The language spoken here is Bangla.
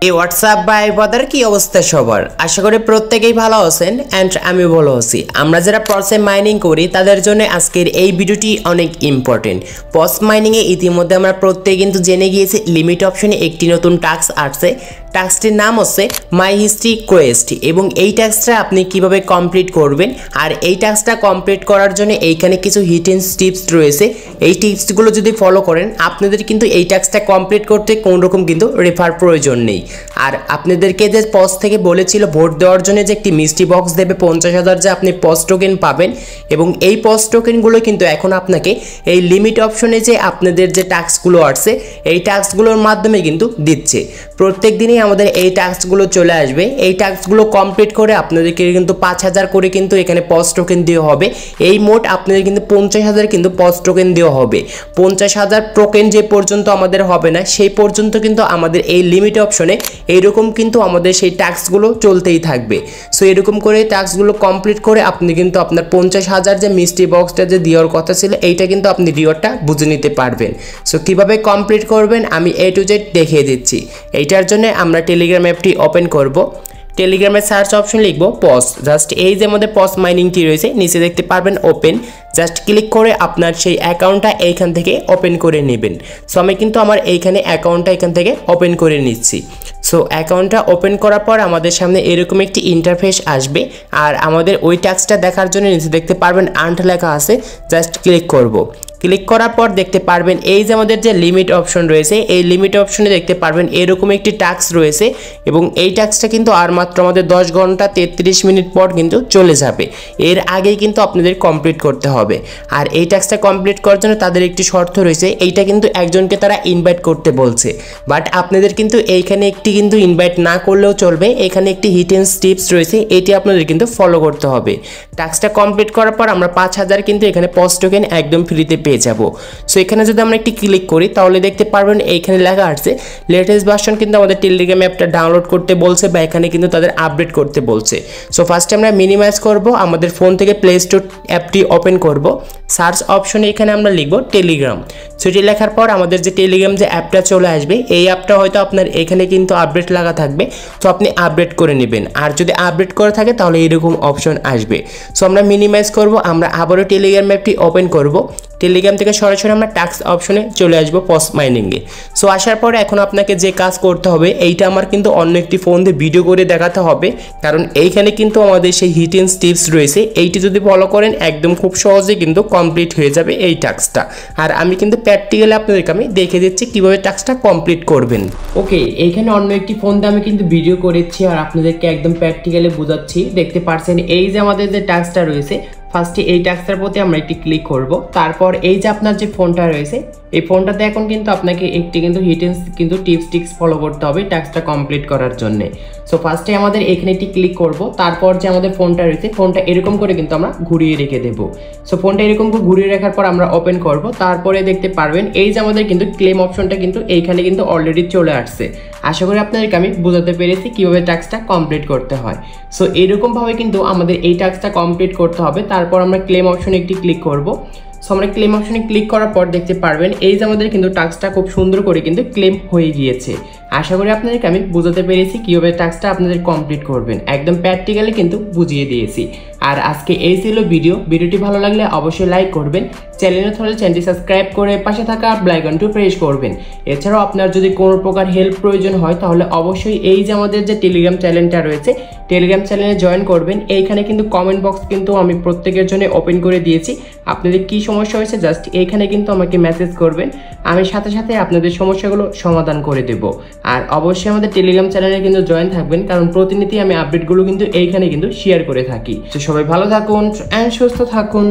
এই হোয়াটসঅ্যাপ ভাই ব্রাদার কি অবস্থা সবার? আশা করি প্রত্যেকেই ভালো আছেন এন্ড আমি ভালো আছি। আমরা যারা প্রসেস মাইনিং করি তাদের জন্য আজকের এই ভিডিওটি অনেক ইম্পর্টেন্ট। পস মাইনিং এ ইতিমধ্যে আমরা প্রত্যেকে কিন্তু জেনে গিয়েছি লিমিট অপশনে একটি নতুন টাস্ক আসছে। টাস্কটির নাম হচ্ছে মাই হিস্ট্রি কোয়েস্ট এবং এই টাস্কটা আপনি কিভাবে কমপ্লিট করবেন আর এই টাস্কটা কমপ্লিট করার জন্য এইখানে কিছু হিডেন টিপস রয়েছে। এই টিপসগুলো যদি ফলো করেন আপনাদের কিন্তু এই টাস্কটা কমপ্লিট করতে কোনো রকম কিন্তু রেফার প্রয়োজন নেই। আর আপনাদেরকে যে পস থেকে বলেছিল ভোট দেওয়ার জন্য যে একটি মিষ্টি বক্স দেবে 50,000 যে আপনি পস টোকেন পাবেন এবং এই পস টোকেনগুলো কিন্তু এখন আপনাকে এই লিমিট অপশনে যে আপনাদের যে টাস্কগুলো আসছে এই টাস্কগুলোর মাধ্যমে কিন্তু দিচ্ছে। প্রত্যেক দিনই আমাদের এই টাস্কগুলো চলে আসবে। এই টাস্কগুলো কমপ্লিট করে আপনাদেরকে কিন্তু 5,000 করে কিন্তু এখানে পস টোকেন দেওয়া হবে। এই মোট আপনাদের কিন্তু 50,000 কিন্তু পস টোকেন দেওয়া হবে। 50,000 টোকেন যে পর্যন্ত আমাদের হবে না সেই পর্যন্ত কিন্তু আমাদের এই লিমিট অপশনে এইরকম কিন্তু আমাদের সেই টাস্কগুলো চলতেই থাকবে। সো এরকম করে টাস্কগুলো কমপ্লিট করে আপনি কিন্তু আপনার 50,000 যে মিষ্টি বক্সটা যে দেওয়ার কথা ছিল এইটা কিন্তু আপনি রিওয়ার্ডটা বুঝে নিতে পারবেন। সো কীভাবে কমপ্লিট করবেন আমি A to Z দেখিয়ে দিচ্ছি। এইটার জন্য আমরা টেলিগ্রাম অ্যাপটি ওপেন করব। টেলিগ্রামের সার্চ অপশন লিখব পস, জাস্ট এই যে আমাদের পস মাইনিংটি রয়েছে নিচে দেখতে পারবেন ওপেন, জাস্ট ক্লিক করে আপনার সেই অ্যাকাউন্টটা এইখান থেকে ওপেন করে নেবেন। সো আমি কিন্তু আমার এইখানে অ্যাকাউন্টটা এখান থেকে ওপেন করে নিচ্ছি। সো অ্যাকাউন্টটা ওপেন করার পর আমাদের সামনে এরকম একটি ইন্টারফেস আসবে আর আমাদের ওই টাস্কটা দেখার জন্য নিচে দেখতে পারবেন আর্ন লেখা আছে, জাস্ট ক্লিক করব। ক্লিক করার পর দেখতে পারবেন এই যে আমাদের যে লিমিট অপশন রয়েছে এই লিমিট অপশনে দেখতে পারবেন এরকম একটি টাস্ক রয়েছে এবং এই টাস্কটা কিন্তু আর মাত্র আমাদের 10 ঘন্টা 33 মিনিট পর কিন্তু চলে যাবে। এর আগেই কিন্তু আপনাদের কমপ্লিট করতে হবে। আর এই টাস্কটা কমপ্লিট করার জন্য তাদের একটি শর্ত রয়েছে, এইটা কিন্তু একজনকে তারা ইনভাইট করতে বলছে, বাট আপনাদের কিন্তু এইখানে একটি কিন্তু ইনভাইট না করলেও চলবে। এখানে একটি হিডেন টিপস রয়েছে, এটি আপনাদের কিন্তু ফলো করতে হবে। টাস্কটা কমপ্লিট করার পর আমরা 5,000 কিন্তু এখানে পস টোকেন একদম ফ্রিতে পেয়ে যাব। সো এখানে যদি আমরা একটি ক্লিক করি তাহলে দেখতে পারবেন এইখানে লেখা আছে লেটেস্ট ভার্সন কিন্তু আমাদের টেলিগ্রাম অ্যাপটা ডাউনলোড করতে বলছে বা এখানে কিন্তু তাদের আপডেট করতে বলছে। সো ফার্স্টে আমরা মিনিমাইজ করব, আমাদের ফোন থেকে প্লে স্টোর অ্যাপটি ওপেন করব। সার্চ অপশনে এখানে আমরা লিখব টেলিগ্রাম। সো এটি লেখার পর আমাদের যে টেলিগ্রাম যে অ্যাপটা চলে আসবে এই অ্যাপটা হয়তো আপনার এখানে কিন্তু আপডেট লাগা থাকবে, তো আপনি আপডেট করে নেবেন। আর যদি আপডেট করে থাকে তাহলে এরকম অপশন আসবে। সো আমরা মিনিমাইজ করব, আমরা আবারও টেলিগ্রাম অ্যাপটি ওপেন করব। টেলিগ্রাম থেকে সরাসরি আমরা টাস্ক অপশনে চলে আসবো পস মাইনিংয়ে। সো আসার পরে এখন আপনাকে যে কাজ করতে হবে এইটা আমার কিন্তু অন্য একটি ফোন দিয়ে ভিডিও করে দেখাতে হবে, কারণ এইখানে কিন্তু আমাদের সেই হিডেন টিপস রয়েছে, এইটি যদি ফলো করেন একদম খুব সহজে কিন্তু কমপ্লিট হয়ে যাবে এই টাস্কটা। আর আমি কিন্তু প্র্যাকটিক্যালি আপনাদেরকে আমি দেখে দিচ্ছি কীভাবে টাস্কটা কমপ্লিট করবেন। ওকে, এইখানে অন্য একটি ফোন দিয়ে আমি কিন্তু ভিডিও করেছি আর আপনাদেরকে একদম প্র্যাকটিক্যালি বোঝাচ্ছি। দেখতে পাচ্ছেন এই যে আমাদের যে টাস্কটা রয়েছে ফার্স্টে এই টাস্কটার প্রতি আমরা একটি ক্লিক করব। তারপর এই যে আপনার যে ফোনটা রয়েছে এই ফোনটাতে এখন কিন্তু আপনাকে একটি কিন্তু হিডেন কিন্তু টিপস ফলো করতে হবে টাস্কটা কমপ্লিট করার জন্য। সো ফার্স্টে আমাদের এখানে একটি ক্লিক করব, তারপর যে আমাদের ফোনটা রয়েছে ফোনটা এরকম করে কিন্তু আমরা ঘুরিয়ে রেখে দেবো। সো ফোনটা এরকম করে ঘুরিয়ে রাখার পর আমরা ওপেন করব। তারপরে দেখতে পারবেন এই যে আমাদের কিন্তু ক্লেম অপশনটা কিন্তু এইখানে কিন্তু অলরেডি চলে আসছে। আশা করি আপনাদেরকে আমি বোঝাতে পেরেছি কীভাবে টাস্কটা কমপ্লিট করতে হয়। সো এরকমভাবে কিন্তু আমাদের এই টাস্কটা কমপ্লিট করতে হবে। তারপর আমরা ক্লেম অপশনে একটি ক্লিক করব। সো আমরা ক্লেম অপশনে ক্লিক করার পর দেখতে পারবেন এই যে আমাদের কিন্তু টাস্কটা খুব সুন্দর করে কিন্তু ক্লেম হয়ে গিয়েছে। আশা করি আপনাদেরকে আমি বোঝাতে পেরেছি কীভাবে টাস্কটা আপনাদের কমপ্লিট করবেন, একদম প্র্যাকটিক্যালি কিন্তু বুঝিয়ে দিয়েছি। আর আজকে এই ছিল ভিডিওটি ভালো লাগলে অবশ্যই লাইক করবেন, চ্যানেলে হলে চ্যানেলটি সাবস্ক্রাইব করে পাশে থাকা বেল আইকনটি প্রেস করবেন। এছাড়াও আপনার যদি কোনো প্রকার হেল্প প্রয়োজন হয় তাহলে অবশ্যই এই যে আমাদের যে টেলিগ্রাম চ্যানেলটা রয়েছে টেলিগ্রাম চ্যানেলে জয়েন করবেন। এইখানে কিন্তু কমেন্ট বক্স কিন্তু আমি প্রত্যেকের জন্য ওপেন করে দিয়েছি। আপনাদের কি সমস্যা হয়েছে জাস্ট এইখানে কিন্তু আমাকে মেসেজ করবেন, আমি সাথে সাথে আপনাদের সমস্যাগুলো সমাধান করে দেব। আর অবশ্যই আমাদের টেলিগ্রাম চ্যানেলে কিন্তু জয়েন থাকবেন, কারণ প্রতিনিয়ত আমি আপডেটগুলো কিন্তু এইখানে কিন্তু শেয়ার করে থাকি। তো সবাই ভালো থাকুন এন্ড সুস্থ থাকুন।